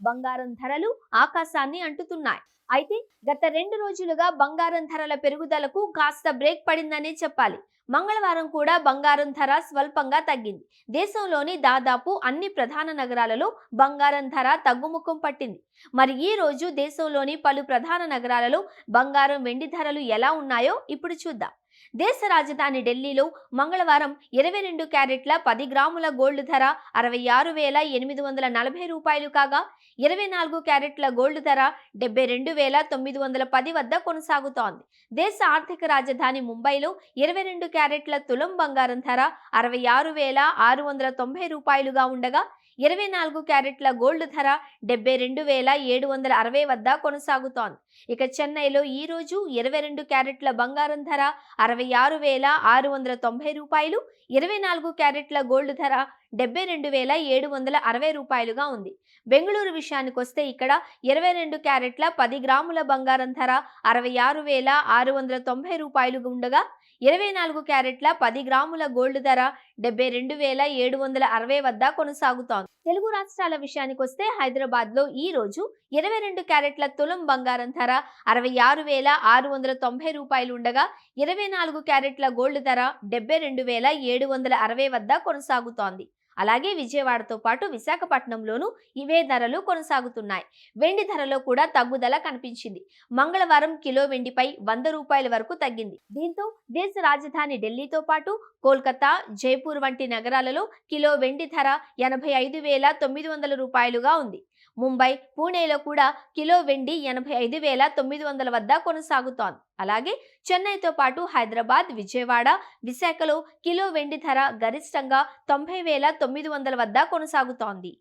బంగారం ధరలు ఆకాశాన్ని అంటుతున్నాయి. అయితే గత 2 రోజులుగా బంగారం ధరల పెరుగుదలకు కాస్త బ్రేక్ పడిందనే చెప్పాలి. మంగళవారం కూడా బంగారం ధర స్వల్పంగా తగ్గింది. దేశంలోని దాదాపు అన్ని ప్రధాన నగరాలలో బంగారం ధర తగ్గుముఖం పట్టింది. మరి ఈ రోజు దేశంలోని పలు ప్రధాన నగరాలలో బంగారం, వెండి ధరలు ఎలా ఉన్నాయో ఇప్పుడు చూద్దాం. దేశ రాజధాని ఢిల్లీలో మంగళవారం 22 క్యారెట్ల 10 గ్రాముల గోల్డ్ ధర 66,840 రూపాయలు కాగా, 24 క్యారెట్ల గోల్డ్ ధర 72,910 వద్ద కొనసాగుతోంది. దేశ ఆర్థిక రాజధాని ముంబైలో 22 క్యారెట్ల తులం బంగారం ధర 66,690 రూపాయలుగా ఉండగా, 24 క్యారెట్ల గోల్డ్ ధర 72,760 వద్ద కొనసాగుతోంది. ఇక చెన్నైలో ఈ రోజు 22 క్యారెట్ల బంగారం ధర 66,690 రూపాయలు, 24 క్యారెట్ల గోల్డ్ ధర 72,760 రూపాయలుగా ఉంది. బెంగళూరు విషయానికొస్తే ఇక్కడ 22 క్యారెట్ల 10 గ్రాముల బంగారం ధర 66,690 రూపాయలుగా ఉండగా, 24 క్యారెట్ల 10 గ్రాముల గోల్డ్ ధర 72,760 వద్ద కొనసాగుతోంది. తెలుగు రాష్ట్రాల విషయానికొస్తే హైదరాబాద్ లో ఈ రోజు 22 క్యారెట్ల తులం బంగారం ధర 66,690 రూపాయలు ఉండగా, 24 క్యారెట్ల గోల్డ్ ధర 72,760 వద్ద కొనసాగుతోంది. అలాగే విజయవాడతో పాటు విశాఖపట్నంలోనూ ఇవే ధరలు కొనసాగుతున్నాయి. వెండి ధరలో కూడా తగ్గుదల కనిపించింది. మంగళవారం కిలో వెండిపై 100 రూపాయల వరకు తగ్గింది. దీంతో దేశ రాజధాని ఢిల్లీతో పాటు కోల్కతా, జైపూర్ వంటి నగరాలలో కిలో వెండి ధర 85,900 రూపాయలుగా ఉంది. ముంబై, పూణేలో కూడా కిలో వెండి 85,900 వద్ద కొనసాగుతోంది. అలాగే చెన్నైతో పాటు హైదరాబాద్, విజయవాడ, విశాఖలో కిలో వెండి ధర గరిష్టంగా 90,900 వద్ద కొనసాగుతోంది.